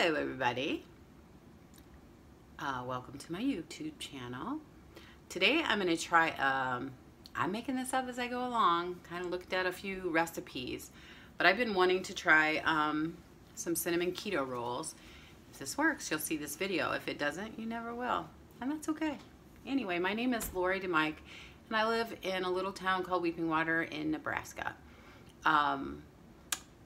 Hello everybody, welcome to my YouTube channel. Today I'm going to try, I'm making this up as I go along, kind of looked at a few recipes, but I've been wanting to try some cinnamon keto rolls. If this works, you'll see this video. If it doesn't, you never will, and that's okay. Anyway, my name is Lori DeMike, and I live in a little town called Weeping Water in Nebraska.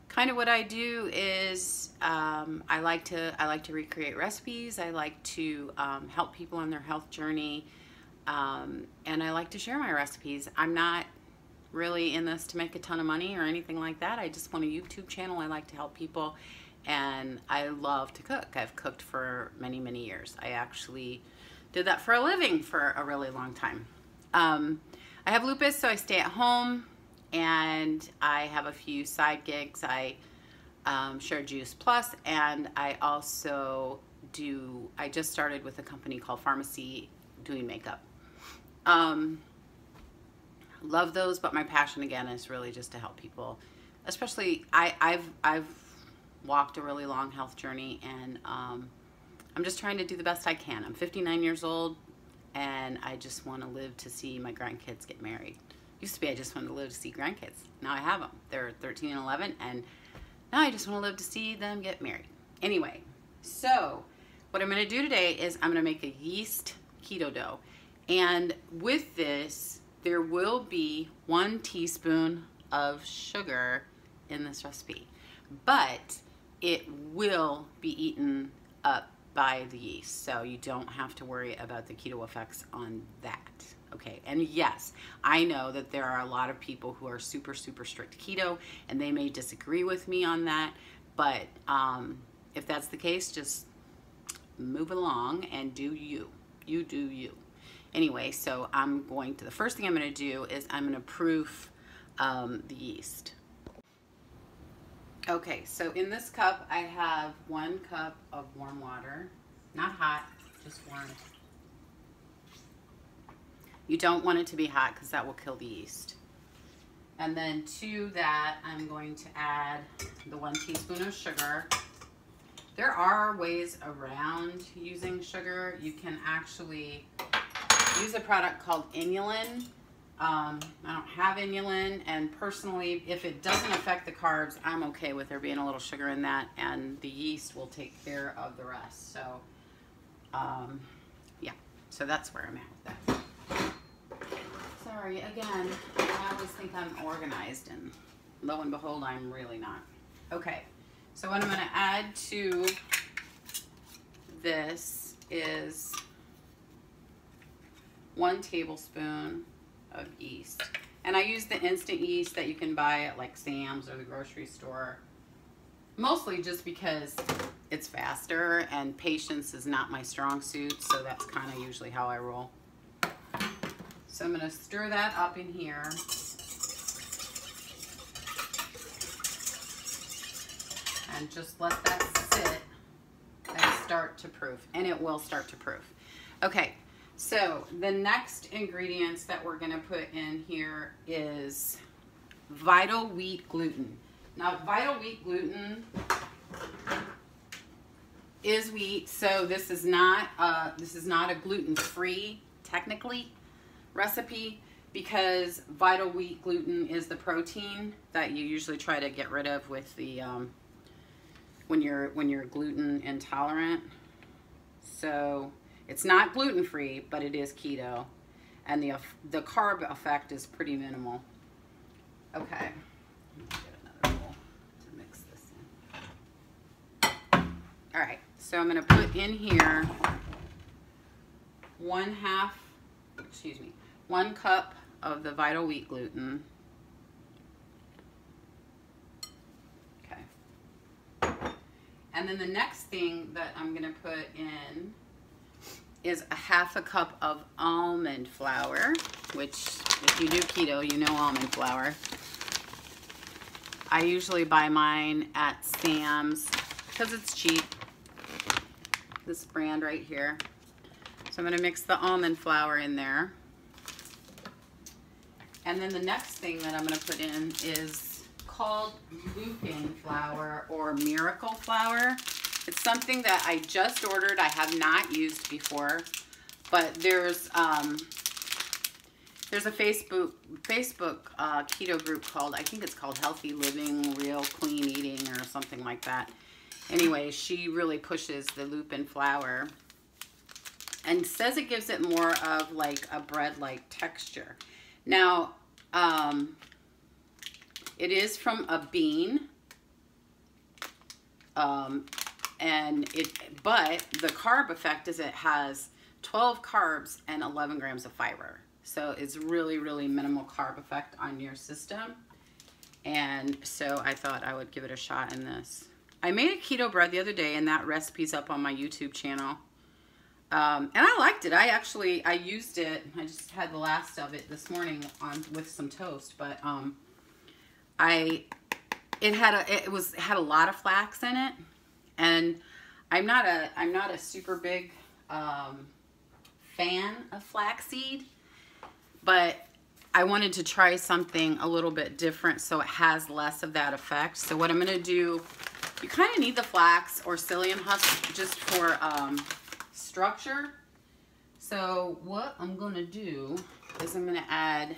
Kind of what I do is I like to recreate recipes. I like to help people on their health journey, and I like to share my recipes. I'm not really in this to make a ton of money or anything like that. I just want a YouTube channel. I like to help people, and I love to cook. I've cooked for many, many years. I actually did that for a living for a really long time. I have lupus, so I stay at home. And I have a few side gigs. I share Juice Plus, and I also I just started with a company called Pharmacy doing makeup. Love those, but my passion again is really just to help people. Especially, I've walked a really long health journey, and I'm just trying to do the best I can. I'm 59 years old, and I just want to live to see my grandkids get married. Used to be I just wanted to live to see grandkids. Now I have them. They're 13 and 11, and now I just want to live to see them get married. Anyway, so what I'm going to do today is I'm going to make a yeast keto dough. And with this, there will be 1 teaspoon of sugar in this recipe, but it will be eaten up by the yeast, so you don't have to worry about the keto effects on that. Okay, and yes, I know that there are a lot of people who are super, super strict keto, and they may disagree with me on that, but if that's the case, just move along and do you. You do you. Anyway, so the first thing I'm going to do is I'm going to proof the yeast. Okay, so in this cup, I have 1 cup of warm water, not hot, just warm. You don't want it to be hot because that will kill the yeast. And then to that, I'm going to add the 1 teaspoon of sugar. There are ways around using sugar. You can actually use a product called inulin. I don't have inulin, and personally, if it doesn't affect the carbs, I'm okay with there being a little sugar in that, and the yeast will take care of the rest. So, yeah, so that's where I'm at with that. Sorry, again, I always think I'm organized, and lo and behold, I'm really not. Okay, so what I'm going to add to this is 1 tablespoon of yeast. And I use the instant yeast that you can buy at like Sam's or the grocery store, mostly just because it's faster, and patience is not my strong suit, so that's kind of usually how I roll. So I'm going to stir that up in here. And just let that sit and start to proof. And it will start to proof. Okay, so the next ingredients that we're going to put in here is Vital Wheat gluten. Now, Vital Wheat gluten is wheat, so this is not a gluten-free, technically, recipe, because Vital Wheat gluten is the protein that you usually try to get rid of with the when you're gluten intolerant. So it's not gluten-free, but it is keto, and the carb effect is pretty minimal. Okay, let me get another bowl to mix this in. All right, so I'm going to put in here 1 cup of the Vital Wheat gluten. Okay. And then the next thing that I'm going to put in is a 1/2 cup of almond flour, which if you do keto, you know almond flour. I usually buy mine at Sam's because it's cheap. This brand right here. So I'm going to mix the almond flour in there. And then the next thing that I'm going to put in is called Lupin flour or Miracle flour. It's something that I just ordered. I have not used before, but there's a Facebook keto group called, I think it's called Healthy Living, Real Clean Eating or something like that. Anyway, she really pushes the Lupin flour and says it gives it more of like a bread-like texture. Now, it is from a bean, but the carb effect is it has 12 carbs and 11 grams of fiber. So it's really, really minimal carb effect on your system. And so I thought I would give it a shot in this. I made a keto bread the other day, and that recipe's up on my YouTube channel. And I liked it. I used it. I just had the last of it this morning with some toast, but it had a lot of flax in it, and I'm not a super big fan of flaxseed, but I wanted to try something a little bit different so it has less of that effect. So what I'm going to do, you kind of need the flax or psyllium husk just for structure. So what I'm going to do is I'm going to add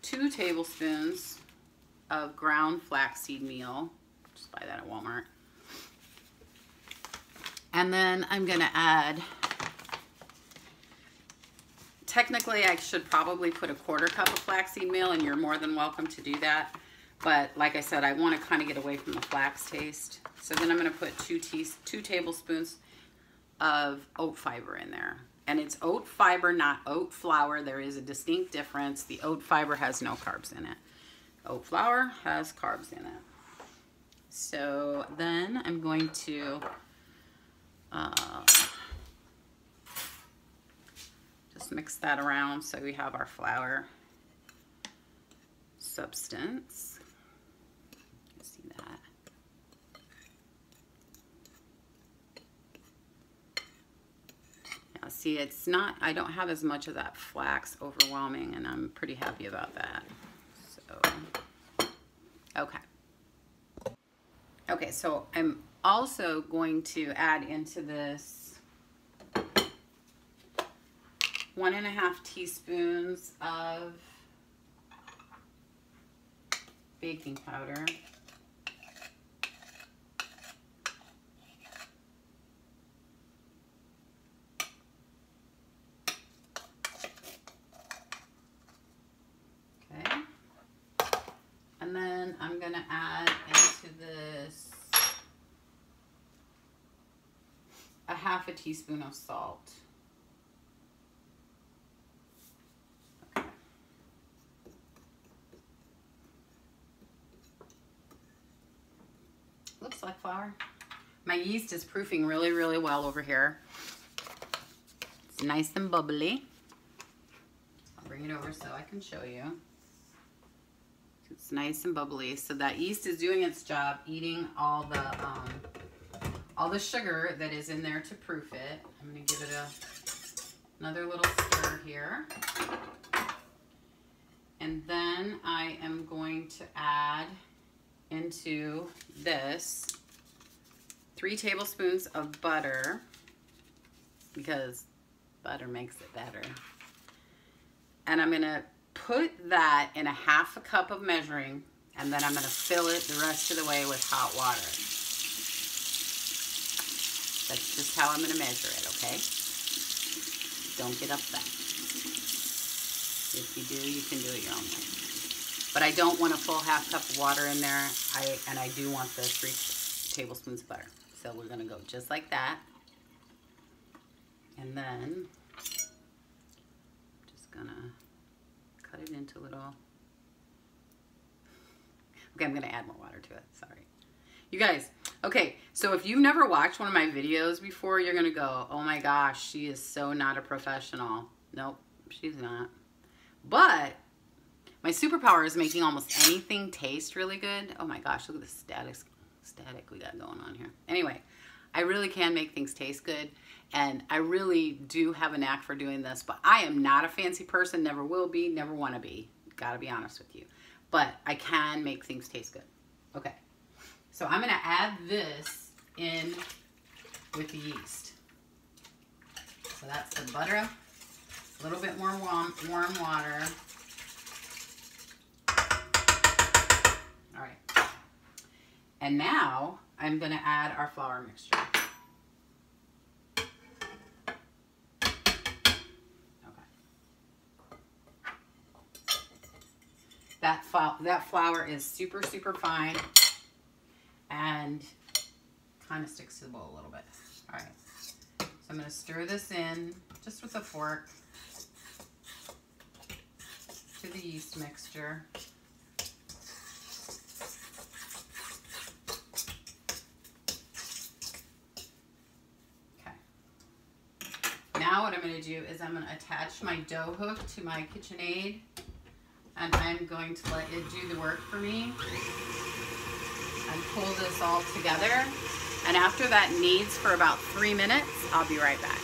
2 tablespoons of ground flaxseed meal. Just buy that at Walmart. And then I'm going to add, technically I should probably put a 1/4 cup of flaxseed meal, and you're more than welcome to do that. But like I said, I want to kind of get away from the flax taste. So then I'm going to put 2 tablespoons of oat fiber in there. And it's oat fiber, not oat flour. There is a distinct difference. The oat fiber has no carbs in it. Oat flour has carbs in it. So then I'm going to just mix that around so we have our flour substance. See that? Yeah, see, it's not, I don't have as much of that flax overwhelming, and I'm pretty happy about that. So, okay. Okay, so I'm also going to add into this 1½ teaspoons of baking powder. Okay. And then I'm going to add into this 1/2 teaspoon of salt. Okay. Looks like flour. My yeast is proofing really, really well over here. It's nice and bubbly. I'll bring it over so I can show you. It's nice and bubbly. So that yeast is doing its job, eating all the sugar that is in there to proof it. I'm going to give it another little stir here. And then I am going to add into this 3 tablespoons of butter, because butter makes it better. And I'm going to put that in 1/2 cup of measuring, and then I'm going to fill it the rest of the way with hot water. That's just how I'm going to measure it, okay? Don't get upset. If you do, you can do it your own way. But I don't want a full 1/2 cup of water in there, and I do want the 3 tablespoons of butter. So we're going to go just like that. And then just going to cut it into little... Okay, I'm going to add more water to it. Sorry. You guys, okay, so if you've never watched one of my videos before, you're going to go, oh my gosh, she is so not a professional. Nope, she's not. But my superpower is making almost anything taste really good. Oh my gosh, look at the static we got going on here. Anyway, I really can make things taste good, and I really do have a knack for doing this, but I am not a fancy person, never will be, never want to be. Gotta be honest with you. But I can make things taste good. Okay, so I'm gonna add this in with the yeast. So that's the butter, a little bit more warm water. All right, and now I'm gonna add our flour mixture. That flour is super, super fine and kind of sticks to the bowl a little bit. All right, so I'm going to stir this in just with a fork to the yeast mixture. Okay. Now what I'm going to do is I'm going to attach my dough hook to my KitchenAid. And I'm going to let it do the work for me and pull this all together. And after that kneads for about 3 minutes, I'll be right back.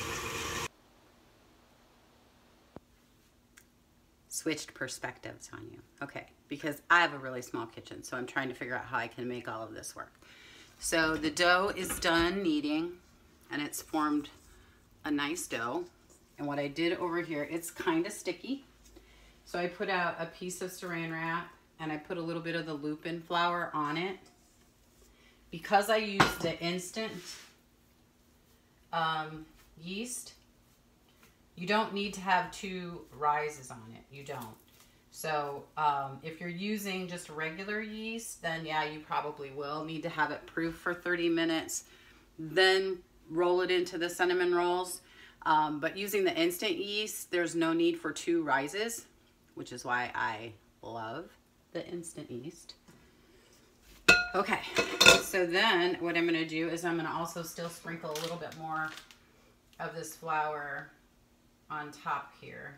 Switched perspectives on you. Okay, because I have a really small kitchen, so I'm trying to figure out how I can make all of this work. So the dough is done kneading, and it's formed a nice dough. And what I did over here, it's kind of sticky. So I put out a piece of saran wrap and I put a little bit of the Lupin flour on it. Because I used the instant yeast, you don't need to have 2 rises on it. You don't. So if you're using just regular yeast, then yeah, you probably will need to have it proof for 30 minutes. Then roll it into the cinnamon rolls. But using the instant yeast, there's no need for 2 rises, which is why I love the instant yeast. Okay, so then what I'm gonna do is I'm gonna also still sprinkle a little bit more of this flour on top here.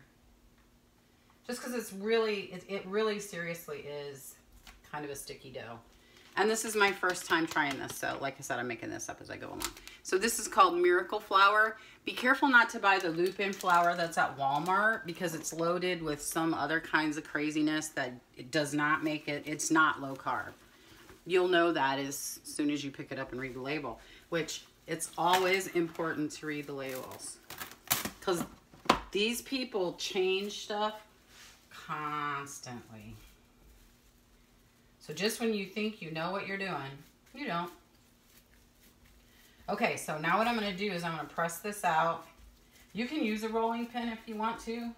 Just because it's really, it really seriously is kind of a sticky dough. And this is my first time trying this, so like I said, I'm making this up as I go along. So this is called Miracle Flour. Be careful not to buy the Lupin flour that's at Walmart because it's loaded with some other kinds of craziness that it does not make it, it's not low carb. You'll know that as soon as you pick it up and read the label, which it's always important to read the labels because these people change stuff constantly. So just when you think you know what you're doing, you don't. Okay, so now what I'm going to do is I'm going to press this out. You can use a rolling pin if you want to.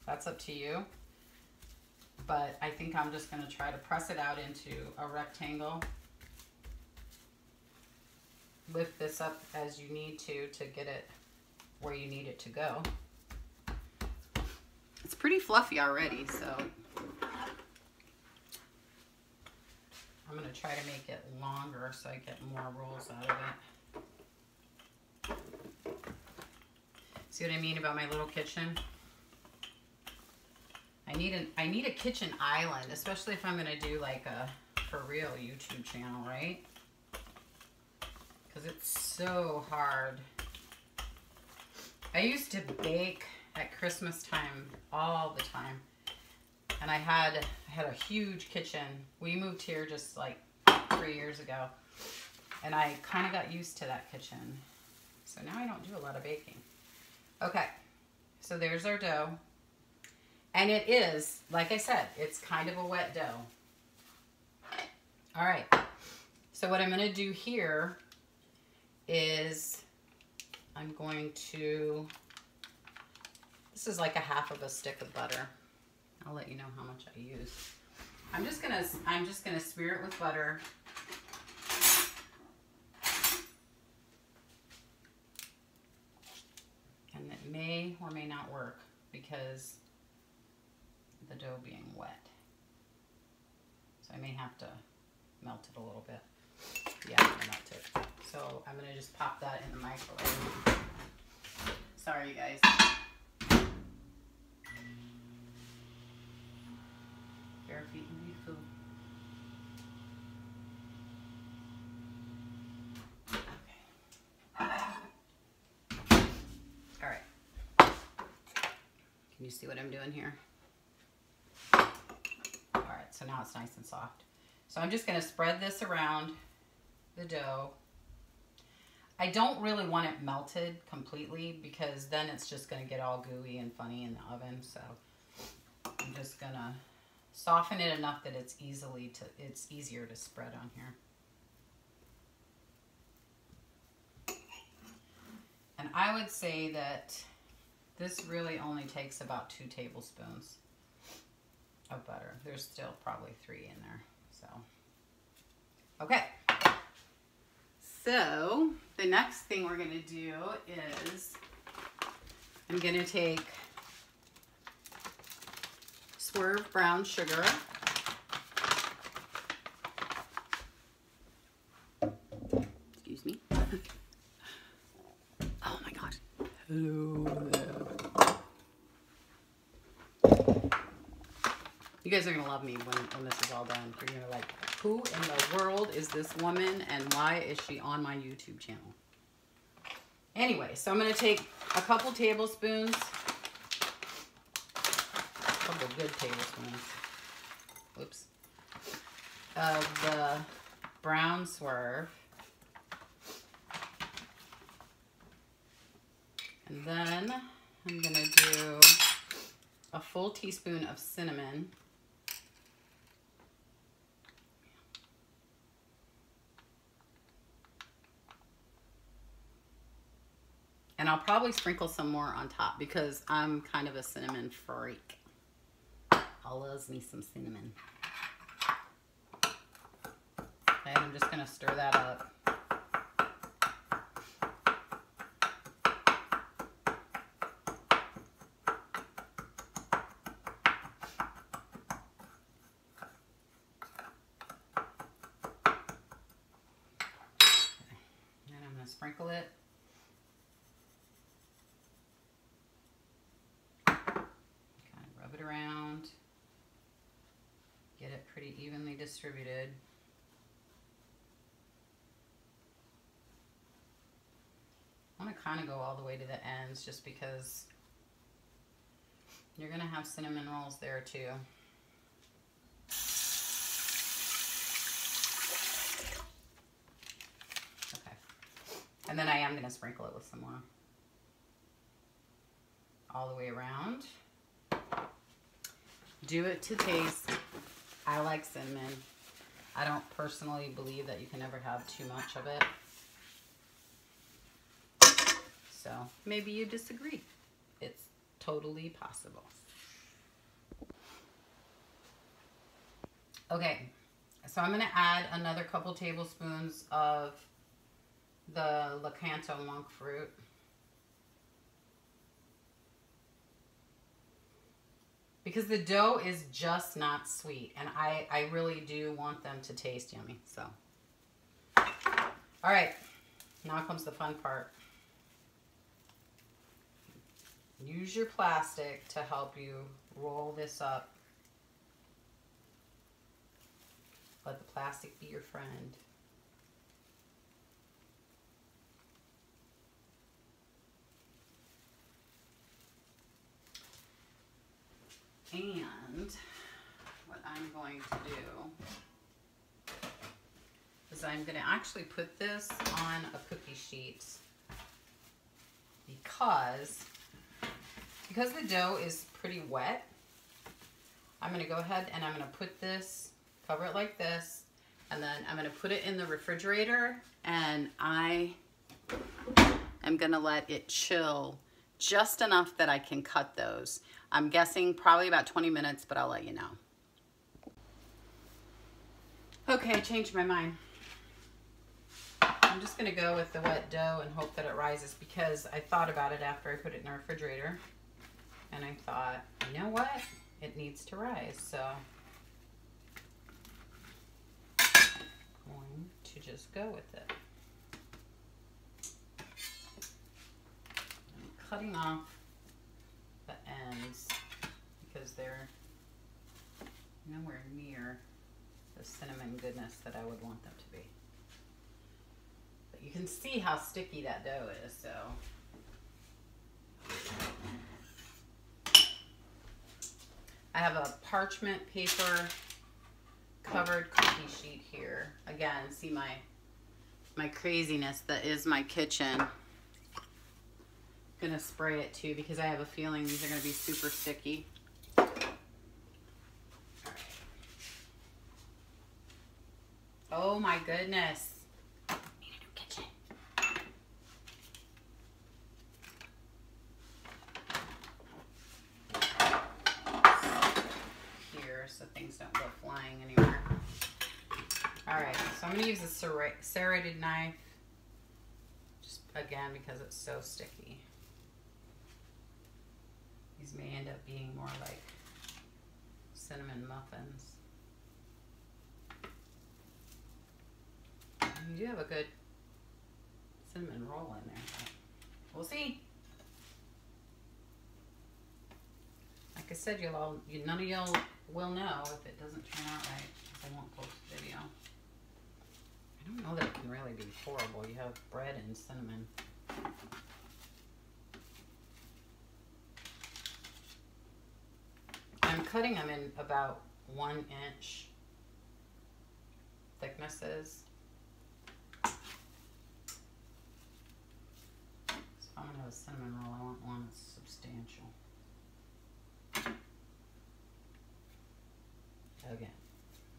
That's up to you. But I think I'm just going to try to press it out into a rectangle. Lift this up as you need to get it where you need it to go. It's pretty fluffy already, so I'm going to try to make it longer so I get more rolls out of it. See what I mean about my little kitchen? I need a kitchen island, especially if I'm going to do like a for real YouTube channel, right? Because it's so hard. I used to bake at Christmas time all the time. And I had a huge kitchen. We moved here just like 3 years ago. And I kind of got used to that kitchen. So now I don't do a lot of baking. Okay, so there's our dough. And it is, like I said, it's kind of a wet dough. All right, so what I'm gonna do here is I'm going to, this is like a half of a stick of butter. I'll let you know how much I use. I'm just gonna smear it with butter. And it may or may not work because the dough being wet. So I may have to melt it a little bit. Yeah, I'm gonna melt it. So I'm gonna just pop that in the microwave. Sorry, you guys. Bare feet and eat food. Okay. All right. Can you see what I'm doing here? so now it's nice and soft. So I'm just going to spread this around the dough. I don't really want it melted completely because then it's just going to get all gooey and funny in the oven. So I'm just going to soften it enough that it's easier to spread on here. And I would say that this really only takes about 2 tablespoons of butter. There's still probably 3 in there. So, okay. So the next thing we're gonna do is I'm gonna take Swerve brown sugar. Excuse me. Oh my gosh. Hello there. You guys are gonna love me when this is all done. You're gonna be like, who in the world is this woman and why is she on my YouTube channel? Anyway, so I'm gonna take a couple tablespoons, a couple good tablespoons, whoops, of the brown Swerve. And then I'm gonna do a full teaspoon of cinnamon. And I'll probably sprinkle some more on top because I'm kind of a cinnamon freak. I love me some cinnamon. Okay, I'm just gonna stir that up. And I'm gonna sprinkle it. Rub it around, get it pretty evenly distributed. I want to kind of go all the way to the ends just because you're going to have cinnamon rolls there too. Okay. And then I am going to sprinkle it with some more. All the way around. Do it to taste. I like cinnamon. I don't personally believe that you can ever have too much of it. So maybe you disagree. It's totally possible. Okay, so I'm gonna add another couple tablespoons of the Lakanto monk fruit. Because the dough is just not sweet, and I really do want them to taste yummy. So, all right, now comes the fun part. Use your plastic to help you roll this up. Let the plastic be your friend. And what I'm going to do is I'm going to actually put this on a cookie sheet because the dough is pretty wet. I'm going to go ahead and I'm going to put this, cover it like this, and then I'm going to put it in the refrigerator, and I am going to let it chill just enough that I can cut those. I'm guessing probably about 20 minutes, but I'll let you know. Okay, I changed my mind. I'm just gonna go with the wet dough and hope that it rises because I thought about it after I put it in the refrigerator. And I thought, you know what? It needs to rise, so I'm going to just go with it. I'm cutting off the ends because they're nowhere near the cinnamon goodness that I would want them to be. But you can see how sticky that dough is, so. I have a parchment paper covered cookie sheet here. Again, see my craziness that is my kitchen. Gonna spray it too because I have a feeling these are gonna be super sticky. All right. Oh my goodness. Need a new kitchen. Here so things don't go flying anywhere. All right, so I'm gonna use a serrated knife, just again because it's so sticky. These may end up being more like cinnamon muffins. You do have a good cinnamon roll in there, but we'll see. Like I said, none of y'all will know if it doesn't turn out right, because I won't post a video. I don't know that it can really be horrible. You have bread and cinnamon. I'm cutting them in about 1 inch thicknesses. So if I'm going to have a cinnamon roll, I want one that's substantial. Again,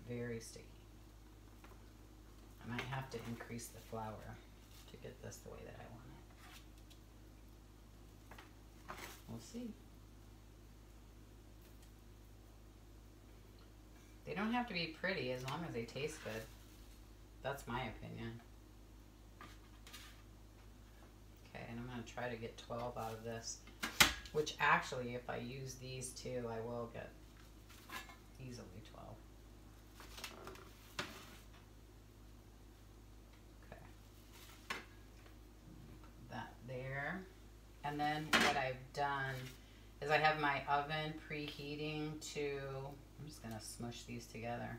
very sticky. I might have to increase the flour to get this the way that I want it. We'll see. They don't have to be pretty as long as they taste good. That's my opinion. Okay, and I'm going to try to get 12 out of this, which actually, if I use these two, I will get easily 12. Okay. Put that there. And then what I've done is I have my oven preheating to, I'm just going to smush these together.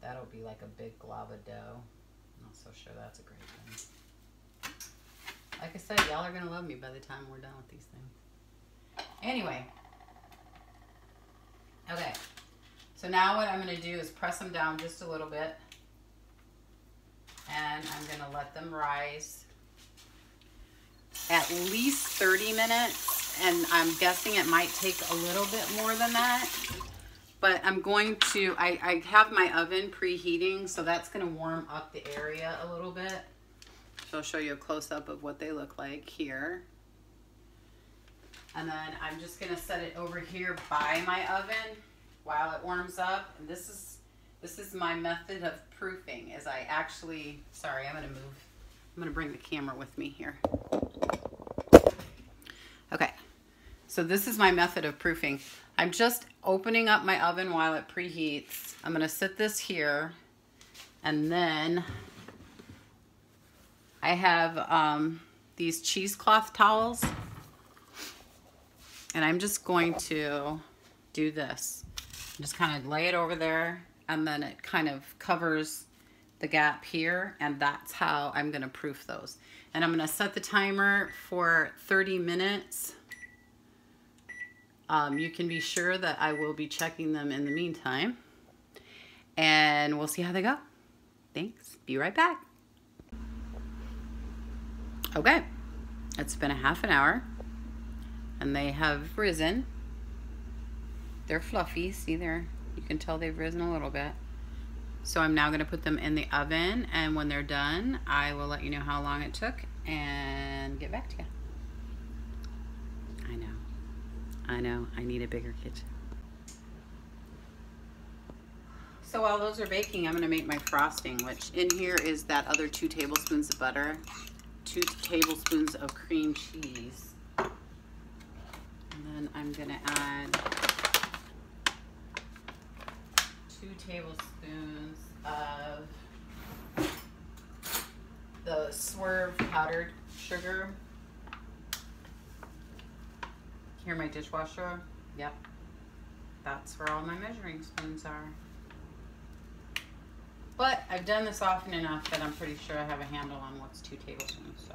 That'll be like a big glob of dough. I'm not so sure that's a great thing. Like I said, y'all are going to love me by the time we're done with these things. Anyway. Okay. So now what I'm going to do is press them down just a little bit. And I'm going to let them rise at least 30 minutes. And I'm guessing it might take a little bit more than that. But I'm going to, I have my oven preheating, so that's going to warm up the area a little bit. So I'll show you a close-up of what they look like here. And then I'm just going to set it over here by my oven while it warms up. And this is my method of proofing, is I actually, sorry, I'm going to bring the camera with me here. Okay. So this is my method of proofing. I'm just opening up my oven while it preheats. I'm going to sit this here, and then I have these cheesecloth towels, and I'm just going to do this. Just kind of lay it over there, and then it kind of covers the gap here, and that's how I'm going to proof those. And I'm going to set the timer for 30 minutes. You can be sure that I will be checking them in the meantime, and we'll see how they go. Thanks. Be right back. Okay, it's been a half an hour, and they have risen. They're fluffy. See there? You can tell they've risen a little bit. So I'm now going to put them in the oven, and when they're done, I will let you know how long it took and get back to you. I know, I need a bigger kitchen. So while those are baking, I'm going to make my frosting, which in here is that other 2 tablespoons of butter, 2 tablespoons of cream cheese, and then I'm going to add 2 tablespoons of the Swerve powdered sugar. Here, my dishwasher. Yep. That's where all my measuring spoons are. But I've done this often enough that I'm pretty sure I have a handle on what's 2 tablespoons. So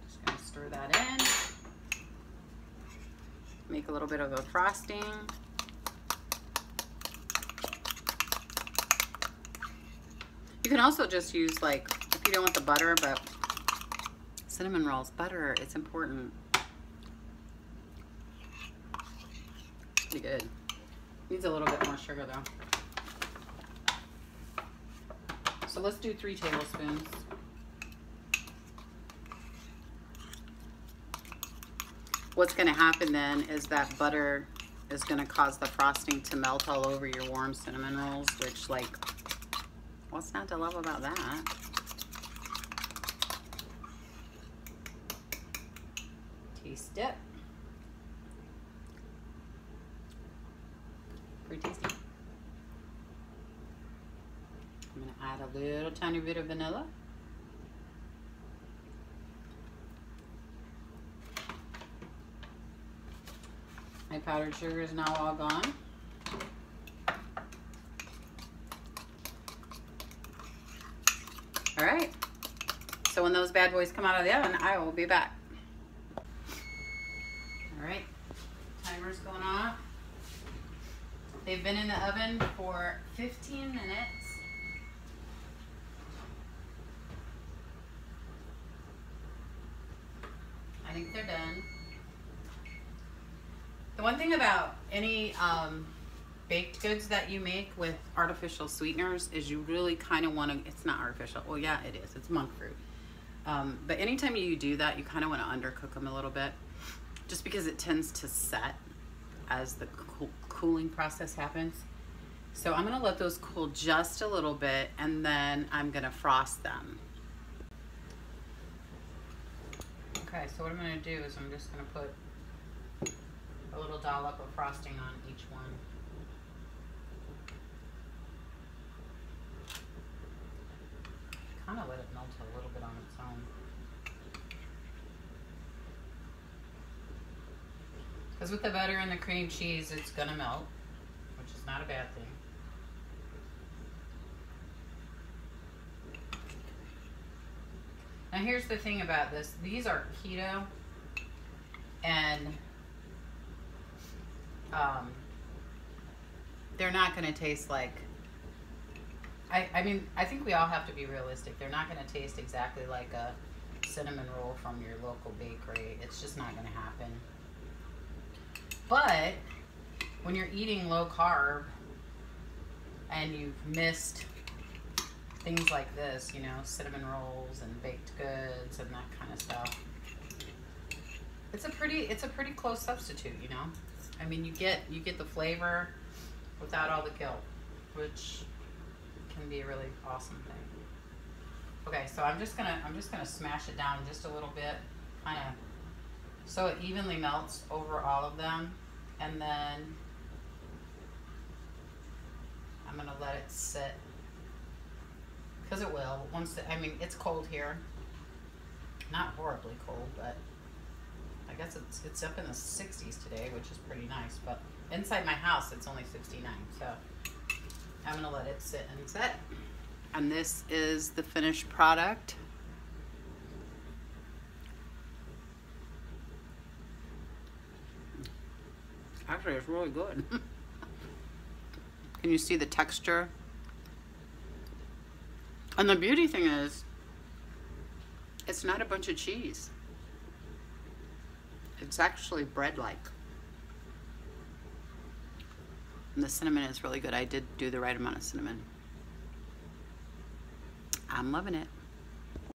just going to stir that in. Make a little bit of a frosting. You can also just use, like, if you don't want the butter, but cinnamon rolls, butter, it's important. It's pretty good. Needs a little bit more sugar though. So let's do 3 tablespoons. What's going to happen then is that butter is going to cause the frosting to melt all over your warm cinnamon rolls, which, like, what's not to love about that? Taste it. Pretty tasty. I'm going to add a little tiny bit of vanilla. My powdered sugar is now all gone. All right. So when those bad boys come out of the oven, I will be back. All right. Timer's going off. They've been in the oven for 15 minutes. I think they're done. The one thing about any baked goods that you make with artificial sweeteners is you really kind of want to, it's not artificial, well yeah it is, it's monk fruit. But anytime you do that, you kind of want to undercook them a little bit, just because it tends to set as the cooling process happens. So I'm going to let those cool just a little bit, and then I'm going to frost them. Okay, so what I'm going to do is I'm just going to put a little dollop of frosting on each one. Kind of let it melt a little bit on its own. Because with the butter and the cream cheese, it's going to melt, which is not a bad thing. Now here's the thing about this. These are keto, and they're not going to taste like, I mean, I think we all have to be realistic. They're not going to taste exactly like a cinnamon roll from your local bakery. It's just not going to happen. But when you're eating low carb and you've missed things like this, you know, cinnamon rolls and baked goods and that kind of stuff, it's a pretty close substitute, you know. I mean, you get the flavor without all the guilt, which can be a really awesome thing. Okay, so I'm just gonna smash it down just a little bit, kind of, so it evenly melts over all of them, and then I'm gonna let it sit, because it will. Once I mean, it's cold here, not horribly cold, but I guess it's up in the 60s today, which is pretty nice. But inside my house, it's only 69, so I'm gonna let it sit and set. And this is the finished product. Actually, it's really good. Can you see the texture? And the beauty thing is, it's not a bunch of cheese. It's actually bread-like. And the cinnamon is really good. I did do the right amount of cinnamon. I'm loving it.